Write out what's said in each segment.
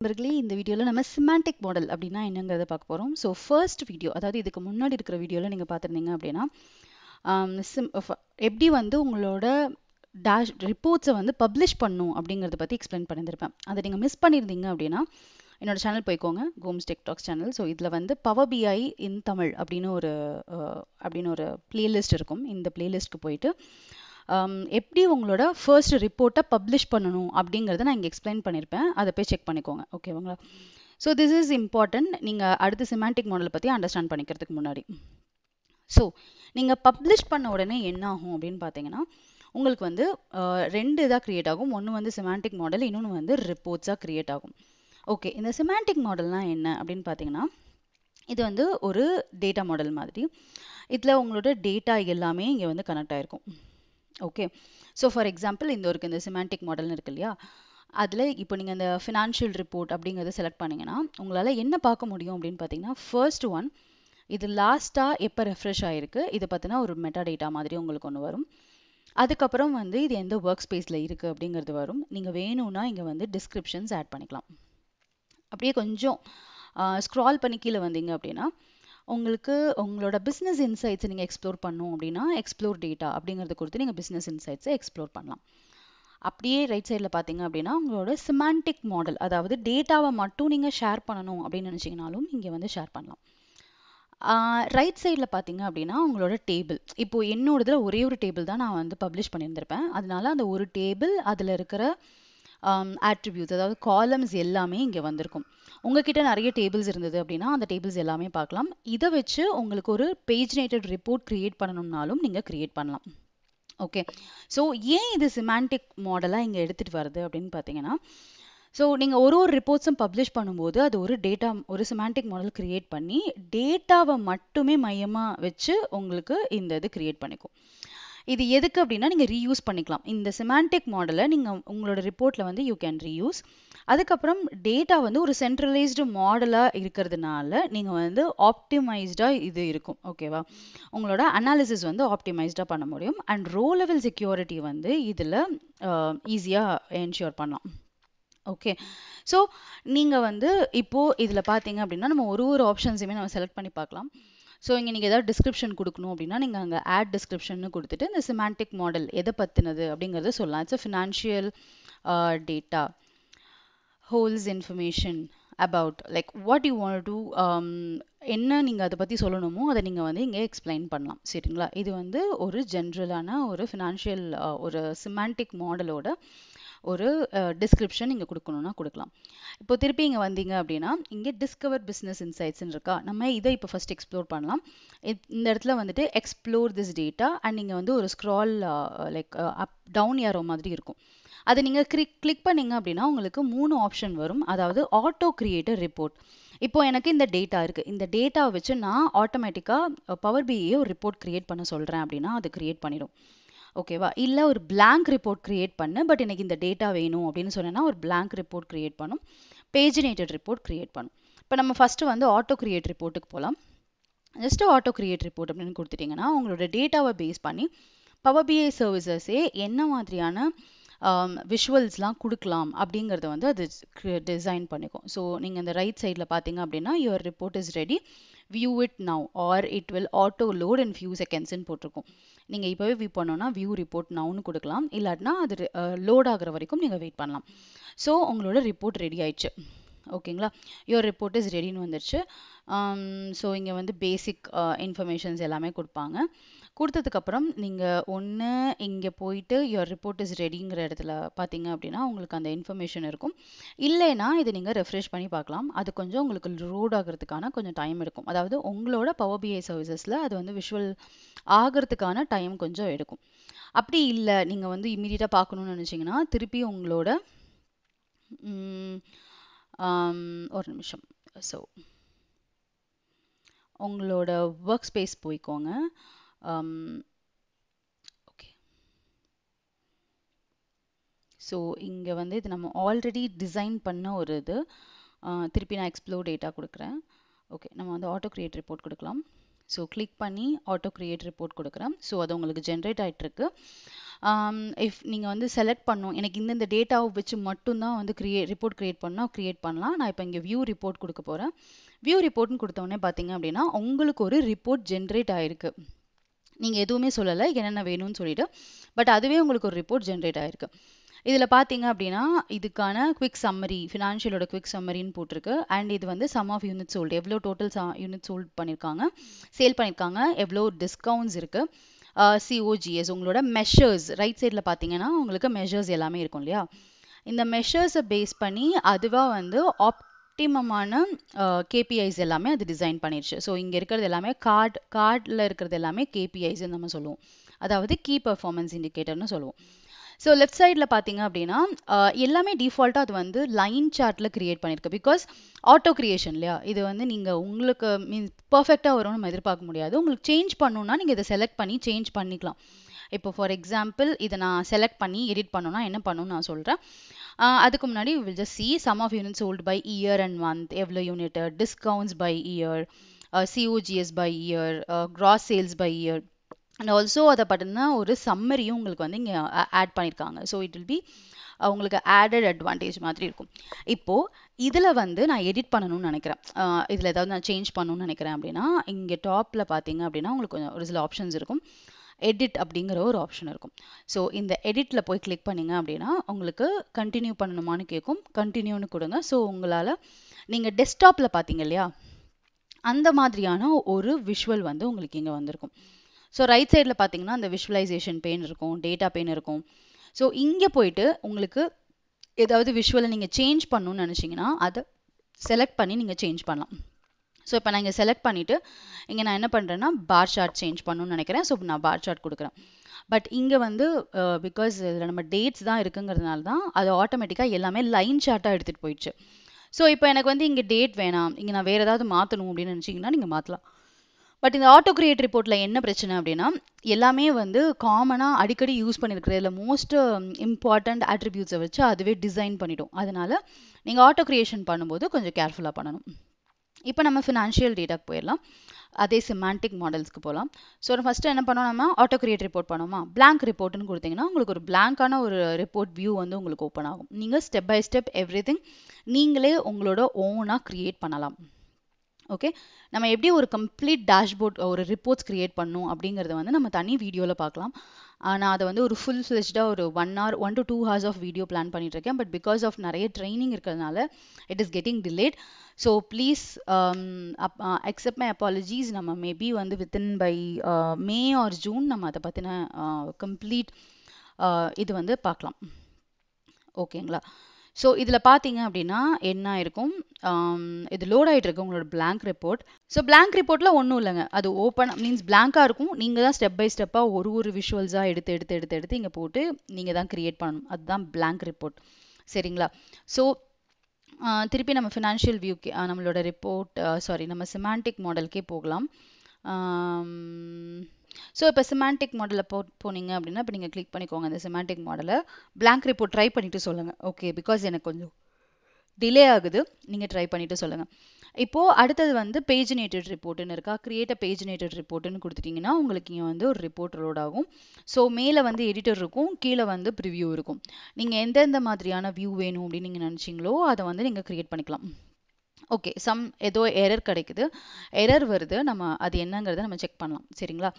நண்பர்களே, இந்த வீடியோவில் நம்ம சிமாண்டிக் மாடல் அப்படின்னா என்னங்கிறத பார்க்க போகிறோம். ஸோ ஃபர்ஸ்ட் வீடியோ, அதாவது இதுக்கு முன்னாடி இருக்கிற வீடியோவில் நீங்கள் பார்த்துருந்தீங்க அப்படின்னா எப்படி வந்து உங்களோட ரிப்போர்ட்ஸை வந்து பப்ளிஷ் பண்ணும் அப்படிங்கிறத பற்றி எக்ஸ்பிளைன் பண்ணியிருப்பேன். அதை நீங்கள் மிஸ் பண்ணியிருந்தீங்க அப்படின்னா என்னோட சேனல் போய்க்கோங்க, கோம்ஸ் டெக்டாக்ஸ் சேனல். ஸோ இதில் வந்து பவர் பிஐ இன் தமிழ் அப்படின்னு ஒரு பிளேலிஸ்ட் இருக்கும். இந்த பிளேலிஸ்ட்க்கு போயிட்டு எப்படி உங்களோட ஃபர்ஸ்ட் ரிப்போர்ட்டை பப்ளிஷ் பண்ணணும் அப்படிங்கிறத நான் இங்கே எக்ஸ்பிளைன் பண்ணியிருப்பேன். அதை போய் செக் பண்ணிக்கோங்க, ஓகேவாங்களா? ஸோ திஸ் இஸ் இம்பார்ட்டன்ட், நீங்கள் அடுத்த சிமாண்டிக் மாடலை பற்றி அண்டர்ஸ்டாண்ட் பண்ணிக்கிறதுக்கு முன்னாடி. ஸோ நீங்கள் பப்ளிஷ் பண்ண உடனே என்ன ஆகும் அப்படின்னு பார்த்தீங்கன்னா, உங்களுக்கு வந்து ரெண்டு இதாக க்ரியேட் ஆகும். ஒன்று வந்து சிமாண்டிக் மாடல், இன்னொன்று வந்து ரிப்போர்ட்ஸாக க்ரியேட் ஆகும். ஓகே, இந்த சிமாண்டிக் மாடல்னால் என்ன அப்படின்னு பார்த்தீங்கன்னா, இது வந்து ஒரு டேட்டா மாடல் மாதிரி. இதில் உங்களோட டேட்டா எல்லாமே இங்கே வந்து கனெக்ட் ஆகிருக்கும். ஓகே, ஸோ ஃபார் எக்ஸாம்பிள் இந்த சிமாண்டிக் மாடல்னு இருக்கு இல்லையா, அதில் இப்போ நீங்கள் இந்த ஃபினான்ஷியல் ரிப்போர்ட் அப்படிங்கிறத செலக்ட் பண்ணிங்கன்னா உங்களால் என்ன பார்க்க முடியும் அப்படின்னு பார்த்தீங்கன்னா, ஃபர்ஸ்ட் ஒன் இது லாஸ்ட்டாக எப்போ ரெஃப்ரெஷ் ஆகிருக்கு இதை பற்றினா ஒரு மெட்டா டேட்டா மாதிரி உங்களுக்கு ஒன்று வரும். அதுக்கப்புறம் வந்து இது எந்த ஒர்க் ஸ்பேஸில் இருக்குது அப்படிங்கிறது வரும். நீங்கள் வேணும்னா இங்கே வந்து டிஸ்கிரிப்ஷன்ஸ் ஆட் பண்ணிக்கலாம். அப்படியே கொஞ்சம் ஸ்க்ரால் பண்ணி கீழே வந்தீங்க அப்படின்னா உங்களுக்கு உங்களோட பிஸ்னஸ் இன்சைட்ஸை நீங்கள் எக்ஸ்ப்ளோர் பண்ணணும் அப்படின்னா எக்ஸ்ப்ளோர் டேட்டா அப்படிங்கிறத கொடுத்து நீங்கள் பிஸ்னஸ் இன்சைட்ஸை எக்ஸ்ப்ளோர் பண்ணலாம். அப்படியே ரைட் சைடில் பார்த்தீங்க அப்படின்னா உங்களோட சிமாண்டிக் மாடல், அதாவது டேட்டாவை மட்டும் நீங்கள் ஷேர் பண்ணணும் அப்படின்னு நினச்சிங்கனாலும் இங்கே வந்து ஷேர் பண்ணலாம். ரைட் சைடில் பார்த்தீங்க அப்படின்னா உங்களோட டேபிள், இப்போது என்னோடதில் ஒரே ஒரு டேபிள் தான் நான் வந்து பப்ளிஷ் பண்ணியிருந்திருப்பேன். அதனால அந்த ஒரு டேபிள் அதில் இருக்கிற ஆட்ரிபியூட்ஸ், அதாவது காலம்ஸ் எல்லாமே இங்கே வந்திருக்கும். உங்ககிட்ட நிறைய டேபிள்ஸ் இருந்தது அப்படின்னா அந்த டேபிள்ஸ் எல்லாமே பார்க்கலாம். இதை வச்சு உங்களுக்கு ஒரு பேஜ்னேட்டட் ரிப்போர்ட் க்ரியேட் பண்ணணும்னாலும் நீங்கள் க்ரியேட் பண்ணலாம். ஓகே, ஸோ ஏன் இது சிமாண்டிக் மாடலாக இங்கே எடுத்துகிட்டு வருது அப்படின்னு பார்த்தீங்கன்னா, ஸோ நீங்கள் ஒரு ரிப்போர்ட்ஸும் பப்ளிஷ் பண்ணும்போது அது ஒரு சிமாண்டிக் மாடல் க்ரியேட் பண்ணி டேட்டாவை மட்டுமே மையமாக வச்சு உங்களுக்கு இந்த இது க்ரியேட் பண்ணிக்கும். இது எதுக்கு அப்படின்னா நீங்கள் ரீயூஸ் பண்ணிக்கலாம். இந்த சிமாண்டிக் மாடலை நீங்கள் உங்களோட ரிப்போர்ட்டில் வந்து யூ கேன் ரீயூஸ். அதுக்கப்புறம் டேட்டா வந்து ஒரு சென்ட்ரலைஸ்டு மாடலாக இருக்கிறதுனால நீங்கள் வந்து ஆப்டிமைஸ்டாக இது இருக்கும். ஓகேவா, உங்களோட அனாலிசிஸ் வந்து ஆப்டிமைஸ்டாக பண்ண முடியும். அண்ட் ரோ லெவல் செக்யூரிட்டி வந்து இதில் ஈஸியாக என்ஷூர் பண்ணலாம். ஓகே, ஸோ நீங்கள் வந்து இப்போது இதில் பார்த்தீங்க அப்படின்னா நம்ம ஒரு ஆப்ஷன்ஸையுமே நம்ம செலக்ட் பண்ணி பார்க்கலாம். ஸோ இங்கே நீங்கள் ஏதாவது டிஸ்கிரிப்ஷன் கொடுக்கணும் அப்படின்னா நீங்கள் அங்கே ஆட் டிஸ்கிரிப்ஷன் கொடுத்துட்டு இந்த சிமாண்டிக் மாடல் எதை பற்றினது அப்படிங்கிறத சொல்லலாம். It's financial data holes information about like what you want to என்ன நீங்கள் அதை பற்றி சொல்லணுமோ அதை நீங்கள் வந்து இங்கே எக்ஸ்பிளைன் பண்ணலாம். சரிங்களா, இது வந்து ஒரு ஜென்ரலான ஒரு ஃபினான்ஷியல் ஒரு சிமாண்டிக் மாடலோட ஒரு டிஸ்கிரிப்ஷன் இங்கே கொடுக்கணும்னா கொடுக்கலாம். இப்போ திருப்பி இங்கே வந்தீங்க அப்படின்னா இங்கே டிஸ்கவர் பிஸ்னஸ் இன்சைட்ஸ்ன்னு இருக்கா, நம்ம இதை இப்போ ஃபர்ஸ்ட் எக்ஸ்ப்ளோர் பண்ணலாம். இந்த இடத்துல வந்துட்டு எக்ஸ்ப்ளோர் திஸ் டேட்டா அண்ட் நீங்கள் வந்து ஒரு scroll like up down arrow மாதிரி இருக்கும். அதை நீங்கள் கிளிக் பண்ணீங்க அப்படின்னா உங்களுக்கு 3 ஆப்ஷன் வரும். அதாவது ஆட்டோ கிரியேட்டர் ரிப்போர்ட், இப்போ எனக்கு இந்த டேட்டா இருக்குது, இந்த டேட்டாவை வச்சு நான் ஆட்டோமேட்டிக்காக பவர் பிஐ ஒரு ரிப்போர்ட் கிரியேட் பண்ண சொல்கிறேன் அப்படின்னா அது கிரியேட் பண்ணிடும். ஓகேவா, இல்லை ஒரு பிளாங்க் ரிப்போர்ட் கிரியேட் பண்ணு பட் எனக்கு இந்த டேட்டா வேணும் அப்படின்னு சொன்னேன்னா ஒரு பிளாங்க் ரிப்போர்ட் கிரியேட் பண்ணும், பேஜினேட்டட் ரிப்போர்ட் கிரியேட் பண்ணும். இப்போ நம்ம ஃபஸ்ட்டு வந்து ஆட்டோ கிரியேட் ரிப்போர்ட்டுக்கு போகலாம். ஜஸ்ட் ஆட்டோ கிரியேட் ரிப்போர்ட் அப்படின்னு கொடுத்துட்டிங்கன்னா உங்களோட டேட்டாவை பேஸ் பண்ணி பவர் பிஐ சர்வீசஸே என்ன மாதிரியான விஷுவல்ஸ்லாம் கொடுக்கலாம் அப்படிங்கிறத வந்து அது டிசைன் பண்ணிக்கும். ஸோ நீங்கள் இந்த ரைட் சைடில் பார்த்தீங்க அப்படின்னா your report is ready, view it now or it will auto load in few செகண்ட்ஸ்ன்னு போட்டிருக்கும். நீங்கள் இப்போவே வியூ பண்ணோன்னா வியூ ரிப்போர்ட் நவுன்னு கொடுக்கலாம், இல்லாட்டினா அது லோட் ஆகிற வரைக்கும் நீங்கள் வெயிட் பண்ணலாம். ஸோ உங்களோட ரிப்போர்ட் ரெடி ஆயிடுச்சு. ஓகேங்களா, யுவர் ரிப்போர்ட் இஸ் ரெடின்னு வந்துடுச்சு. ஸோ இங்கே வந்து பேசிக் இன்ஃபர்மேஷன்ஸ் எல்லாமே கொடுப்பாங்க. கொடுத்ததுக்கப்புறம் நீங்கள் ஒன்று இங்கே போயிட்டு யுவர் ரிப்போர்ட் இஸ் ரெடிங்கிற இடத்துல பார்த்தீங்க அப்படின்னா உங்களுக்கு அந்த இன்ஃபர்மேஷன் இருக்கும். இல்லைன்னா இதை நீங்கள் ரெஃப்ரெஷ் பண்ணி பார்க்கலாம். அது கொஞ்சம் உங்களுக்கு லோட் ஆகிறதுக்கான கொஞ்சம் டைம் எடுக்கும். அதாவது உங்களோட பவர் பிஐ சர்வீசஸில் அது வந்து விஷுவல் ஆகிறதுக்கான டைம் கொஞ்சம் எடுக்கும். அப்படி இல்லை நீங்கள் வந்து இமீடியட்டாக பார்க்கணுன்னு நினச்சிங்கன்னா திருப்பி உங்களோட ஒரு நிமிஷம். ஸோ உங்களோட ஒர்க் ஸ்பேஸ் போய்க்கோங்க. ஓகே, ஸோ இங்கே வந்து இது நம்ம ஆல்ரெடி டிசைன் பண்ண ஒரு இது. திருப்பி நான் எக்ஸ்ப்ளோர் டேட்டா கொடுக்குறேன். ஓகே, நம்ம வந்து ஆட்டோ கிரியேட் ரிப்போர்ட் கொடுக்கலாம். ஸோ கிளிக் பண்ணி ஆட்டோ கிரியேட் ரிப்போர்ட் கொடுக்குறேன். ஸோ அது உங்களுக்கு ஜென்ரேட் ஆகிட்டுருக்கு. இஃப் நீங்கள் வந்து செலக்ட் பண்ணும் எனக்கு இந்த டேட்டாவை வச்சு மட்டும்தான் வந்து ரிப்போர்ட் கிரியேட் பண்ணால் கிரியேட் பண்ணலாம். நான் இப்போ இங்கே வியூ ரிப்போர்ட் கொடுக்க போகிறேன். வியூ ரிப்போர்ட்னு கொடுத்தோடனே பார்த்தீங்க அப்படின்னா உங்களுக்கு ஒரு ரிப்போர்ட் ஜென்ரேட் ஆகிருக்கு. நீங்கள் எதுவுமே சொல்லலை என்னென்ன வேணும்னு சொல்லிட்டு, பட் அதுவே உங்களுக்கு ஒரு ரிப்போர்ட் ஜென்ரேட் ஆகிருக்கு. இதில் பார்த்தீங்க அப்படின்னா இதுக்கான குவிக் சம்மரி, ஃபினான்ஷியலோட குவிக் சம்மரின்னு போட்டிருக்கு. அண்ட் இது வந்து சம் ஆஃப் யூனிட் சோல்டு, எவ்வளோ டோட்டல் யூனிட் சோல்ட் பண்ணியிருக்காங்க, சேல் பண்ணியிருக்காங்க, எவ்வளோ டிஸ்கவுண்ட்ஸ் இருக்குது, சிஓஜிஎஸ், உங்களோட மெஷர்ஸ் ரைட் சைடில் பார்த்தீங்கன்னா உங்களுக்கு மெஷர்ஸ் எல்லாமே இருக்கும் இல்லையா. இந்த மெஷர்ஸை பேஸ் பண்ணி அதுவாக வந்து ஆப்டிமமான கேபிஐஸ் எல்லாமே அது டிசைன் பண்ணிடுச்சு. ஸோ இங்கே இருக்கிறது எல்லாமே கார்டில் இருக்கிறது எல்லாமே கேபிஐஸ்ன்னு நம்ம சொல்லுவோம், அதாவது கீ பர்ஃபார்மன்ஸ் இண்டிகேட்டர்னு சொல்லுவோம். ஸோ லெஃப்ட் சைடில் பார்த்தீங்க அப்படின்னா எல்லாமே டிஃபால்ட்டாக அது வந்து லைன் சார்ட்டில் கிரியேட் பண்ணியிருக்கு. பிகாஸ் ஆட்டோ கிரியேஷன் இல்லையா, இது வந்து நீங்கள் உங்களுக்கு மீன்ஸ் பர்ஃபெக்டாக வரும்னு நம்ம எதிர்பார்க்க முடியாது. உங்களுக்கு சேஞ்ச் பண்ணணும்னா நீங்கள் இதை செலக்ட் பண்ணி சேஞ்ச் பண்ணிக்கலாம். இப்போ ஃபார் எக்ஸாம்பிள் இதை நான் செலக்ட் பண்ணி எடிட் பண்ணணும்னா என்ன பண்ணணும்னு நான் சொல்கிறேன். அதுக்கு முன்னாடி we'll just see sum of unit sold by year and month, எவ்வளோ unit, discounts by year, COGS by year, gross sales by year, and also அதை பார்த்தீங்கன்னா ஒரு சம்மரியும் உங்களுக்கு வந்து இங்கே ஆட் பண்ணியிருக்காங்க. ஸோ இட் வில் பி உங்களுக்கு ஆடட் அட்வான்டேஜ் மாதிரி இருக்கும். இப்போது இதில் வந்து நான் எடிட் பண்ணணும்னு நினைக்கிறேன், இதில் ஏதாவது நான் சேஞ்ச் பண்ணணும்னு நினைக்கிறேன் அப்படின்னா இங்கே டாப்பில் பார்த்தீங்க அப்படின்னா உங்களுக்கு கொஞ்சம் ஒரு சில ஆப்ஷன்ஸ் இருக்கும். எடிட் அப்படிங்கிற ஒரு ஆப்ஷன் இருக்கும். ஸோ இந்த எடிட்டில் போய் கிளிக் பண்ணிங்க அப்படின்னா உங்களுக்கு கண்டினியூ பண்ணணுமான்னு கேட்கும். கண்டினியூன்னு கொடுங்க. ஸோ உங்களால் நீங்கள் டெஸ்க்டாப்பில் பார்த்தீங்க இல்லையா, அந்த மாதிரியான ஒரு விஷுவல் வந்து உங்களுக்கு இங்கே வந்திருக்கும். ஸோ ரைட் சைடில் பார்த்தீங்கன்னா அந்த விஷுவலைசேஷன் பெயின் இருக்கும், டேட்டா பெயின் இருக்கும். ஸோ இங்கே போயிட்டு உங்களுக்கு ஏதாவது விஷுவலை நீங்கள் சேஞ்ச் பண்ணணும்னு நினச்சிங்கன்னா அதை செலக்ட் பண்ணி நீங்கள் சேஞ்ச் பண்ணலாம். ஸோ இப்போ நான் இங்கே செலக்ட் பண்ணிவிட்டு இங்கே நான் என்ன பண்ணுறேன்னா பார் சார்ட் சேஞ்ச் பண்ணணும்னு நினைக்கிறேன். ஸோ நான் பார் சார்ட் கொடுக்குறேன். பட் இங்கே வந்து பிகாஸ் இதில் நம்ம டேட்ஸ் தான் இருக்குங்கிறதுனால தான் அது ஆட்டோமேட்டிக்காக எல்லாமே லைன் சார்ட்டாக எடுத்துகிட்டு போயிடுச்சு. ஸோ இப்போ எனக்கு வந்து இங்கே டேட் வேணாம், இங்கே நான் வேறு ஏதாவது மாற்றணும் அப்படின்னு நினச்சிங்கன்னா நீங்கள் மாற்றலாம். பட் இந்த ஆட்டோ கிரியேட் ரிப்போர்ட்டில் என்ன பிரச்சனை அப்படின்னா எல்லாமே வந்து காமனாக அடிக்கடி யூஸ் பண்ணியிருக்கிற இல்லை மோஸ்ட் இம்பார்ட்டண்ட் ஆட்ரிபியூட்ஸை வச்சு அதுவே டிசைன் பண்ணிடும். அதனால் நீங்கள் ஆட்டோ கிரியேஷன் பண்ணும்போது கொஞ்சம் கேர்ஃபுல்லாக பண்ணணும். இப்போ நம்ம ஃபினான்ஷியல் டேட்டாக்கு போயிடலாம். அதே சிமாண்டிக் மாடல்ஸ்க்கு போகலாம். ஸோ ஃபஸ்ட்டு என்ன பண்ணோம், நம்ம ஆட்டோ கிரியேட் ரிப்போர்ட் பண்ணோமா, பிளாங்க் ரிப்போர்ட்னு கொடுத்தீங்கன்னா உங்களுக்கு ஒரு பிளாங்கான ஒரு ரிப்போர்ட் வியூ வந்து உங்களுக்கு ஓப்பன் ஆகும். நீங்கள் ஸ்டெப் பை ஸ்டெப் எவ்ரிதிங் நீங்களே உங்களோட ஓனாக கிரியேட் பண்ணலாம். ஓகே, நம்ம எப்படி ஒரு கம்ப்ளீட் டேஷ்போர்ட் ஒரு ரிப்போர்ட்ஸ் கிரியேட் பண்ணணும் அப்படிங்கிறத வந்து நம்ம தனி வீடியோவில் பார்க்கலாம். நான் அதை வந்து ஒரு ஃபுல் ஃப்ளெஜ்டாக ஒரு 1 to 2 hours of video plan பண்ணிட்டு இருக்கேன். பட் பிகாஸ் ஆஃப் நிறைய ட்ரைனிங் இருக்கிறதுனால it is getting delayed. So please accept my apologies. நம்ம மேபி வந்து within by May or June நம்ம அதை பற்றின கம்ப்ளீட் இது வந்து பார்க்கலாம். ஓகேங்களா. ஸோ இதில் பார்த்தீங்க அப்படின்னா என்ன இருக்கும், இது லோட் ஆகிட்டு இருக்கு உங்களோட பிளாங்க் ரிப்போர்ட். ஸோ பிளாங்க் ரிப்போர்ட்டில் ஒன்றும் இல்லைங்க, அது ஓப்பன் மீன்ஸ் பிளாங்காக இருக்கும். நீங்கள் தான் ஸ்டெப் பை ஸ்டெப்பாக ஒரு விஷுவல்ஸாக எடுத்து இங்கே போட்டு நீங்கள் தான் கிரியேட் பண்ணணும். அதுதான் பிளாங்க் ரிப்போர்ட். சரிங்களா. ஸோ திருப்பி நம்ம ஃபினான்ஷியல் வியூக்கு நம்மளோட ரிப்போர்ட் நம்ம சிமாண்டிக் மாடலுக்கே போகலாம். ஸோ இப்போ சிமாண்டிக் மாடலில் போனீங்க அப்படின்னா இப்போ நீங்கள் கிளிக் பண்ணிக்கோங்க அந்த சிமாண்டிக் மாடலை. பிளாங்க் ரிப்போர்ட் ட்ரை பண்ணிவிட்டு சொல்லுங்கள். ஓகே, பிகாஸ் எனக்கு கொஞ்சம் டிலே ஆகுது, நீங்கள் ட்ரை பண்ணிவிட்டு சொல்லுங்கள். இப்போது அடுத்தது வந்து பேஜினேட்டட் ரிப்போர்ட்டுன்னு இருக்கா, கிரியேட் அ பேஜினேட்டட் ரிப்போர்ட்டுன்னு கொடுத்துட்டிங்கன்னா உங்களுக்கு இங்கே வந்து ஒரு ரிப்போர்ட் லோட் ஆகும். ஸோ மேலே வந்து எடிட்டர் இருக்கும், கீழே வந்து ப்ரிவ்யூ இருக்கும். நீங்கள் எந்தெந்த மாதிரியான வியூ வேணும் அப்படின்னு நீங்கள் நினச்சிங்களோ அதை வந்து நீங்கள் கிரியேட் பண்ணிக்கலாம். ஓகே, ஏதோ எரர் கிடைக்குது, எரர் வருது, நம்ம அது என்னங்கிறத நம்ம செக் பண்ணலாம். சரிங்களா.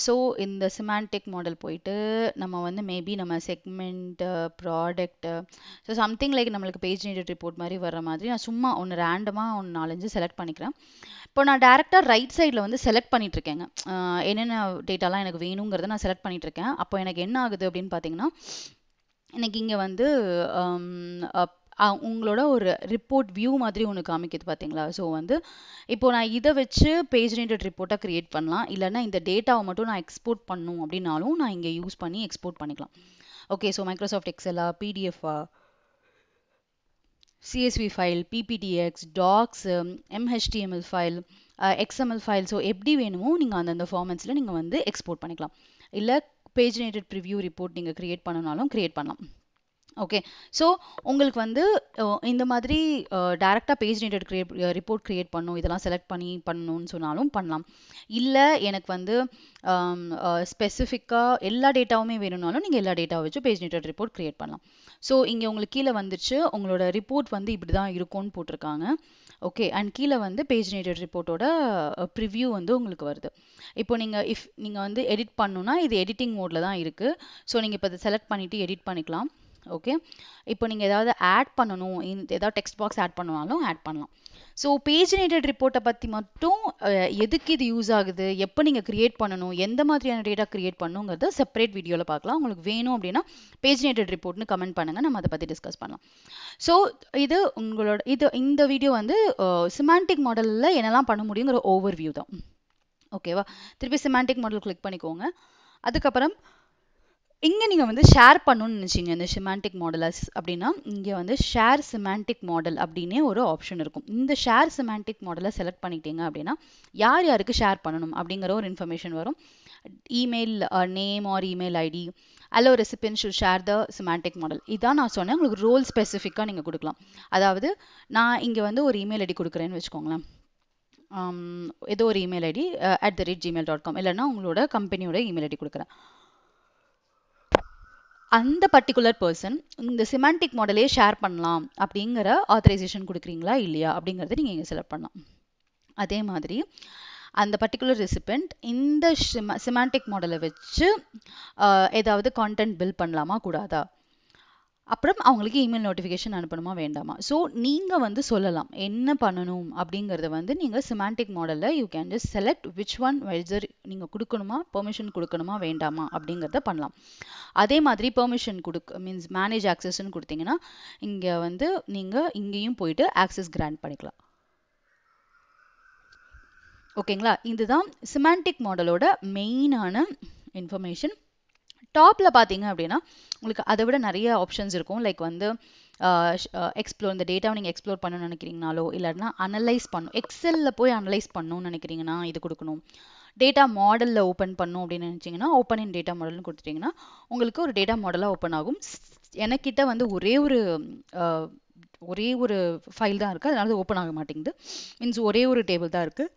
ஸோ இந்த சிமாண்டிக் மாடல் போயிட்டு நம்ம வந்து மேபி நம்ம segment product so something like நம்மளுக்கு பேஜினேட்டட் ரிப்போர்ட் மாதிரி வர மாதிரி நான் சும்மா ஒன்று ரேண்டமாக 4-5 செலக்ட் பண்ணிக்கிறேன். இப்போ நான் டேரெக்டாக ரைட் சைடில் வந்து செலக்ட் பண்ணிட்டு இருக்கேங்க, என்னென்ன டேட்டாலாம் எனக்கு வேணுங்கிறத நான் செலக்ட் பண்ணிட்டு இருக்கேன். அப்போ எனக்கு என்ன ஆகுது அப்படின்னு பார்த்தீங்கன்னா எனக்கு இங்கே வந்து உங்களோட ஒரு ரிப்போர்ட் வியூ மாதிரி ஒன்று காமிக்குது பார்த்தீங்களா. ஸோ வந்து இப்போ நான் இதை வச்சு பேஜினேட்டட் ரிப்போர்ட்டாக கிரியேட் பண்ணலாம், இல்லைன்னா இந்த டேட்டாவை மட்டும் நான் எக்ஸ்போர்ட் பண்ணணும் அப்படின்னாலும் நான் இங்கே யூஸ் பண்ணி எக்ஸ்போர்ட் பண்ணிக்கலாம். ஓகே, ஸோ மைக்ரோசாஃப்ட் எக்ஸலா, பிடிஎஃபா, CSV file, PPTX, docs, MHTML file, XML file, so எப்படி வேணுமோ நீங்கள் அந்தந்த ஃபார்மேட்ஸில் நீங்கள் வந்து எக்ஸ்போர்ட் பண்ணிக்கலாம். இல்லை பேஜினேட்டட் ப்ரிவ்யூ ரிப்போர்ட் நீங்கள் கிரியேட் பண்ணனாலும் கிரியேட் பண்ணலாம். ஓகே. ஸோ உங்களுக்கு வந்து இந்த மாதிரி டைரக்டாக பேஜ் நீடட் ரிப்போர்ட் கிரியேட் பண்ணும், இதெல்லாம் செலக்ட் பண்ணி பண்ணணும்னு சொன்னாலும் பண்ணலாம். இல்லை எனக்கு வந்து ஸ்பெசிஃபிக்காக எல்லா டேட்டாவுமே வேணும்னாலும் நீங்கள் எல்லா டேட்டாவை வச்சு பேஜ் நீடட் ரிப்போர்ட் கிரியேட் பண்ணலாம். ஸோ இங்கே உங்களுக்கு கீழே வந்துச்சு உங்களோட ரிப்போர்ட் வந்து இப்படி தான் இருக்கும்னு போட்டிருக்காங்க. ஓகே. அண்ட் கீழே வந்து பேஜ் நீடட் ரிப்போர்ட்டோட ப்ரிவ்யூ வந்து உங்களுக்கு வருது. இப்போ நீங்கள் வந்து எடிட் பண்ணணும்னா இது எடிட்டிங் மோடில் தான் இருக்குது. ஸோ நீங்கள் இப்போ இதை செலக்ட் பண்ணிவிட்டு எடிட் பண்ணிக்கலாம். ஓகே. இப்போ நீங்கள் ஏதாவது ஆட் பண்ணணும், ஏதாவது டெக்ஸ்ட் பாக்ஸ் ஆட் பண்ணனாலும் ஆட் பண்ணலாம். ஸோ பேஜினேட்டட் ரிப்போர்ட்டை பற்றி மட்டும் எதுக்கு இது யூஸ் ஆகுது, எப்போ நீங்கள் கிரியேட் பண்ணணும், எந்த மாதிரியான டேட்டா கிரியேட் பண்ணணுங்கிறத செப்பரேட் வீடியோவில் பார்க்கலாம். உங்களுக்கு வேணும் அப்படின்னா பேஜினேட்டட் ரிப்போர்ட்னு கமெண்ட் பண்ணுங்கள், நம்ம அதை பற்றி டிஸ்கஸ் பண்ணலாம். ஸோ இது உங்களோட இந்த வீடியோ வந்து சிமாண்டிக் மாடலில் என்னெல்லாம் பண்ண முடியுங்கிற ஓவர் வியூ தான். ஓகேவா? திருப்பி சிமாண்டிக் மாடல் கிளிக் பண்ணிக்கோங்க. அதுக்கப்புறம் இங்கே நீங்கள் வந்து ஷேர் பண்ணணும்னு நினச்சிங்க இந்த சிமாண்டிக் மாடலஸ் அப்படின்னா இங்கே வந்து ஷேர் சிமாண்டிக் மாடல் அப்படின்னே ஒரு ஆப்ஷன் இருக்கும். இந்த ஷேர் சிமாண்டிக் மாடலை செலக்ட் பண்ணிட்டீங்க அப்படின்னா யார் யாருக்கு ஷேர் பண்ணணும் அப்படிங்கிற ஒரு இன்ஃபர்மேஷன் வரும். Email name or email ID அல்ல recipient should share the semantic model. இதான் நான் சொன்னேன், உங்களுக்கு ரோல் ஸ்பெசிஃபிக்காக நீங்கள் கொடுக்கலாம். அதாவது நான் இங்கே வந்து ஒரு இமெயில் ஐடி கொடுக்குறேன்னு வச்சுக்கோங்களேன். ஏதோ ஒரு இமெயில் ஐடி @gmail.com இல்லைன்னா உங்களோட கம்பெனியோட இமெயில் ஐடி கொடுக்குறேன். அந்த பர்டிகுலர் பர்சன் இந்த சிமாண்டிக் மாடலே ஷேர் பண்ணலாம் அப்படிங்கிற ஆத்தரைசேஷன் கொடுக்குறீங்களா இல்லையா அப்படிங்கிறத நீங்கள் இங்கே செலக்ட் பண்ணலாம். அதே மாதிரி அந்த பர்டிகுலர் ரெசிபெண்ட் இந்த சிமாண்டிக் மாடலை வச்சு ஏதாவது கான்டென்ட் பில்ட் பண்ணலாமா கூடாதா, அப்புறம் அவங்களுக்கு இமெயில் நோட்டிஃபிகேஷன் அனுப்பணுமா வேண்டாமா. ஸோ நீங்கள் வந்து சொல்லலாம் என்ன பண்ணணும் அப்படிங்கிறத வந்து நீங்கள் சிமாண்டிக் மாடலில் you can just select which one whether நீங்கள் கொடுக்கணுமா, பெர்மிஷன் கொடுக்கணுமா வேண்டாமா அப்படிங்கிறத பண்ணலாம். அதே மாதிரி பெர்மிஷன் மீன்ஸ் மேனேஜ் ஆக்சஸ்ன்னு கொடுத்தீங்கன்னா இங்கே வந்து நீங்கள் இங்கேயும் போயிட்டு ஆக்சஸ் கிராண்ட் பண்ணிக்கலாம். ஓகேங்களா? இதுதான் சிமாண்டிக் மாடலோட மெயினான இன்ஃபர்மேஷன். டாப்பில் பார்த்தீங்க அப்படின்னா உங்களுக்கு அதை விட நிறைய ஆப்ஷன்ஸ் இருக்கும். லைக் வந்து எக்ஸ்ப்ளோர் இந்த டேட்டாவை நீங்கள் எக்ஸ்ப்ளோர் பண்ணணும்னு நினைக்கிறீங்கனாலோ இல்லைன்னா அனலைஸ் பண்ணணும், எக்ஸலில் போய் அனலைஸ் பண்ணணும்னு நினைக்கிறீங்கன்னா இது கொடுக்கணும். டேட்டா மாடலில் ஓப்பன் பண்ணணும் அப்படின்னு நினச்சிங்கன்னா ஓப்பன் இன் டேட்டா மாடல்னு கொடுத்துட்டிங்கன்னா உங்களுக்கு ஒரு டேட்டா மாடலாக ஓப்பன் ஆகும். எனக்கிட்ட வந்து ஒரே ஒரு ஃபைல் தான் இருக்குது, அதனால ஓப்பன் ஆக மாட்டேங்குது. மீன்ஸ் ஒரே ஒரு டேபிள் தான் இருக்குது.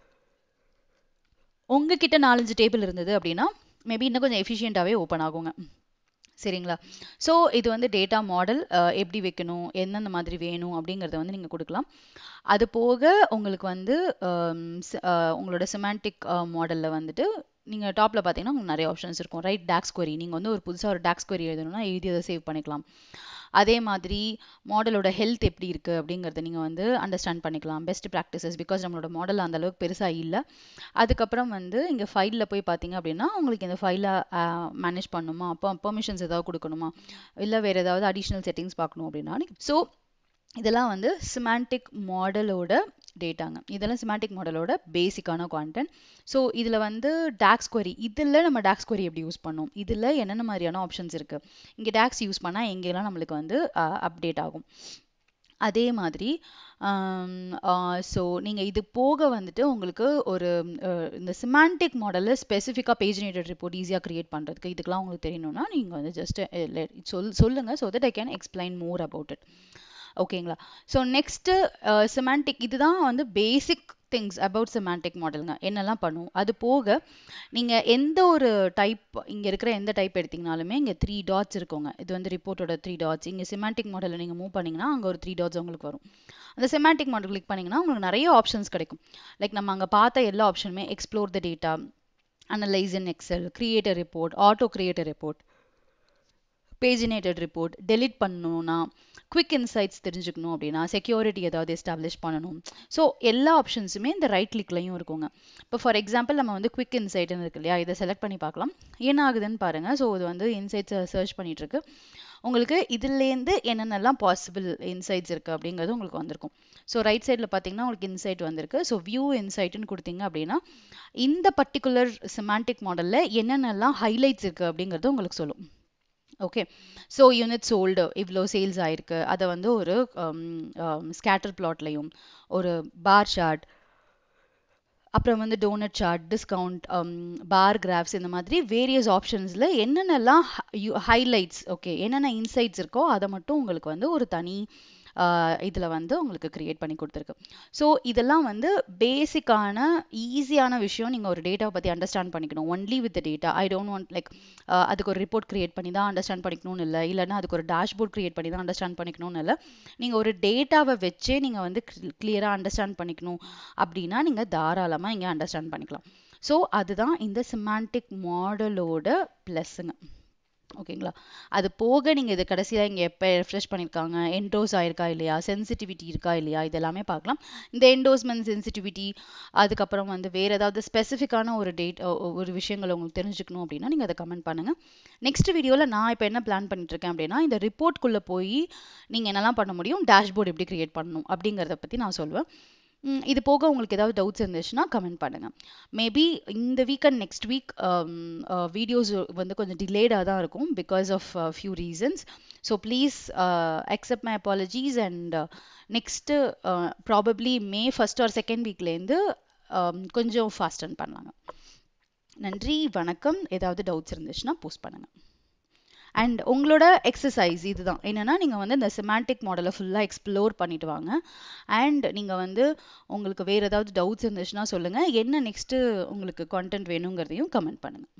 உங்ககிட்ட 4-5 டேபிள் இருந்தது அப்படின்னா மேபி இன்னும் கொஞ்சம் எஃபிஷியண்ட்டாகவே ஓப்பன் ஆகுங்க. சரிங்களா? ஸோ இது வந்து டேட்டா மாடல் எப்படி வைக்கணும், எந்தெந்த மாதிரி வேணும் அப்படிங்கிறத வந்து நீங்கள் கொடுக்கலாம். அது போக உங்களுக்கு வந்து உங்களோட சிமாண்டிக் மாடலில் வந்துட்டு நீங்கள் டாப்பில் பார்த்தீங்கன்னா உங்களுக்கு நிறைய ஆப்ஷன்ஸ் இருக்கும். ரைட் டாக்ஸ் query, நீங்கள் வந்து புதுசாக ஒரு டாக்ஸ் query எழுதணும்னா எழுதி அதை சேவ் பண்ணிக்கலாம். அதே மாதிரி மாடலோட ஹெல்த் எப்படி இருக்குது அப்படிங்கிறத நீங்கள் வந்து அண்டர்ஸ்டாண்ட் பண்ணிக்கலாம். பெஸ்ட் ப்ராக்டிசஸ், பிகாஸ் நம்மளோட மாடல் அந்த அளவுக்கு பெருசாக இல்லை. அதுக்கப்புறம் வந்து இங்கே ஃபைலில் போய் பார்த்தீங்க அப்படின்னா உங்களுக்கு இந்த ஃபைலை மேனேஜ் பண்ணணுமா, அப்போ பெர்மிஷன்ஸ் ஏதாவது கொடுக்கணுமா, இல்லை வேறு ஏதாவது அடிஷ்னல் செட்டிங்ஸ் பார்க்கணும் அப்படின்னா. ஸோ இதெல்லாம் வந்து சிமாண்டிக் மாடலோட டேட்டாங்க. இதெல்லாம் சிமாண்டிக் மாடலோட பேசிக்கான கான்டென்ட். ஸோ இதில் வந்து டாக்ஸ் query, இதில் நம்ம டாக்ஸ் query எப்படி யூஸ் பண்ணோம், இதில் என்னென்ன மாதிரியான ஆப்ஷன்ஸ் இருக்குது, இங்கே டாக்ஸ் யூஸ் பண்ணால் எங்கெல்லாம் நம்மளுக்கு வந்து அப்டேட் ஆகும். அதே மாதிரி ஸோ நீங்கள் இது போக வந்துட்டு உங்களுக்கு ஒரு இந்த சிமாண்டிக் மாடலில் ஸ்பெசிஃபிக்காக பேஜ் நீடட் ரிப்போர்ட் ஈஸியாக க்ரியேட் பண்ணுறதுக்கு இதுக்கெலாம் உங்களுக்கு தெரியணும்னா நீங்கள் வந்து ஜஸ்ட் சொல்லுங்கள். So that I can explain more about it. ஓகேங்களா? ஸோ நெக்ஸ்ட்டு சிமாண்டிக், இதுதான் வந்து பேசிக் திங்ஸ் அபவுட் சிமாண்டிக் மாடலுங்க, என்னெல்லாம் பண்ணும். அது போக நீங்கள் எந்த ஒரு டைப், இங்கே இருக்கிற எந்த டைப் எடுத்தீங்கனாலுமே இங்கே 3 டாட்ஸ் இருக்குங்க. இது வந்து ரிப்போர்ட்டோட 3 டாட்ஸ். இங்கே சிமாண்டிக் மாடலில் நீங்கள் மூவ் பண்ணிங்கன்னா அங்கே ஒரு 3 டாட்ஸ் உங்களுக்கு வரும். அந்த சிமாண்டிக் மாடல் கிளிக் பண்ணிங்கன்னா உங்களுக்கு நிறைய ஆப்ஷன்ஸ் கிடைக்கும். லைக் நம்ம அங்கே பார்த்த எல்லா ஆப்ஷனுமே explore the data, analyse in Excel, create a report, auto create a report, paginated report, delete பண்ணணும்னா, குவிக் இன்சைட்ஸ் தெரிஞ்சுக்கணும் அப்படின்னா, செக்யூரிட்டி ஏதாவது எஸ்டாப்ளிஷ் பண்ணணும். ஸோ எல்லா ஆப்ஷன்ஸுமே இந்த ரைட் கிளிக்லையும் இருக்குங்க. இப்போ ஃபார் எக்ஸாம்பிள் நம்ம வந்து குவிக் இன்சைட்னு இருக்கு இல்லையா, இதை செலக்ட் பண்ணி பார்க்கலாம் என்ன ஆகுதுன்னு பாருங்கள். ஸோ இது வந்து இன்சைட்ஸை சர்ச் பண்ணிகிட்ருக்கு. உங்களுக்கு இதுலேருந்து என்னென்னலாம் பாசிபிள் இன்சைட்ஸ் இருக்குது அப்படிங்கிறது உங்களுக்கு வந்திருக்கும். ஸோ ரைட் சைடில் பார்த்தீங்கன்னா உங்களுக்கு இன்சைட் வந்திருக்கு. ஸோ வியூ இன்சைட்னு கொடுத்தீங்க அப்படின்னா இந்த பர்டிகுலர் சிமாண்டிக் மாடலில் என்னென்னலாம் ஹைலைட்ஸ் இருக்குது அப்படிங்கிறது உங்களுக்கு சொல்லும். ஓகே. ஸோ யூனிட் சோல்டு இவ்வளோ சேல்ஸ் ஆயிருக்கு, அதை வந்து ஒரு ஸ்கேட்டர் பிளாட்லையும் ஒரு பார் சார்ட், அப்புறம் வந்து டோனட் சார்ட், டிஸ்கவுண்ட், பார் கிராஃப்ஸ், இந்த மாதிரி வேரியஸ் ஆப்ஷன்ஸில் என்னென்னலாம் ஹைலைட்ஸ், ஓகே, என்னென்ன இன்சைட்ஸ் இருக்கோ அதை மட்டும் உங்களுக்கு வந்து ஒரு தனி இதில் வந்து உங்களுக்கு க்ரியேட் பண்ணி கொடுத்துருக்கு. ஸோ இதெல்லாம் வந்து பேசிக்கான ஈஸியான விஷயம். நீங்கள் ஒரு டேட்டாவை பற்றி அண்டர்ஸ்டாண்ட் பண்ணிக்கணும் only with data. I don't want like அதுக்கு ஒரு ரிப்போர்ட் க்ரியேட் பண்ணி தான் அண்டர்ஸ்டாண்ட் பண்ணிக்கணும்னு இல்லை, இல்லைன்னா அதுக்கு ஒரு டேஷ்போர்ட் க்ரியேட் பண்ணி தான் அண்டர்ஸ்டாண்ட் பண்ணிக்கணும்னு இல்லை. நீங்கள் ஒரு டேட்டாவை வச்சே நீங்கள் வந்து கிளியராக அண்டர்ஸ்டாண்ட் பண்ணிக்கணும் அப்படின்னா நீங்கள் தாராளமாக இங்கே அண்டர்ஸ்டாண்ட் பண்ணிக்கலாம். ஸோ அதுதான் இந்த சிமாண்டிக் மாடலோட ப்ளஸ்ஸுங்க. ஓகேங்களா? அது போக நீங்கள் இது கடைசியாக இங்கே எப்போ ரெஃப்ரெஷ் பண்ணியிருக்காங்க, என்டோஸ் ஆயிருக்கா இல்லையா, சென்சிட்டிவிட்டி இருக்கா இல்லையா, இதெல்லாமே பார்க்கலாம். இந்த என்டோஸ்மெண்ட், சென்சிட்டிவிட்டி, அதுக்கப்புறம் வந்து வேறு ஏதாவது ஸ்பெசிஃபிக்கான ஒரு விஷயங்கள் உங்களுக்கு தெரிஞ்சுக்கணும் அப்படின்னா நீங்கள் அதை கமெண்ட் பண்ணுங்கள். நெக்ஸ்ட் வீடியோவில் நான் இப்போ என்ன பிளான் பண்ணிட்டுருக்கேன் அப்படின்னா, இந்த ரிப்போர்ட்குள்ளே போய் நீங்கள் என்னெல்லாம் பண்ண முடியும், டேஷ்போர்ட் எப்படி க்ரியேட் பண்ணணும் அப்படிங்கிறத பற்றி நான் சொல்வேன். இது போக உங்களுக்கு ஏதாவது டவுட்ஸ் இருந்துச்சுன்னா கமெண்ட் பண்ணுங்கள். மேபி இந்த week and next week videos வந்து கொஞ்சம் டிலேடாக தான் இருக்கும் because of few reasons. So please accept my apologies. And next probably May 1st or 2nd வீக்லேருந்து கொஞ்சம் ஃபாஸ்டன் பண்ணலாங்க. நன்றி, வணக்கம். ஏதாவது டவுட்ஸ் இருந்துச்சுன்னா போஸ்ட் பண்ணுங்கள். அண்ட் உங்களோட எக்ஸசைஸ் இதுதான் என்னன்னா, நீங்கள் வந்து இந்த சிமாண்டிக் மாடலை ஃபுல்லாக எக்ஸ்ப்ளோர் பண்ணிட்டு வாங்க. அண்ட் நீங்கள் வந்து உங்களுக்கு வேறு ஏதாவது டவுட்ஸ் இருந்துச்சுன்னா சொல்லுங்கள். என்ன நெக்ஸ்ட்டு உங்களுக்கு கான்டென்ட் வேணுங்கிறதையும் கமெண்ட் பண்ணுங்கள்.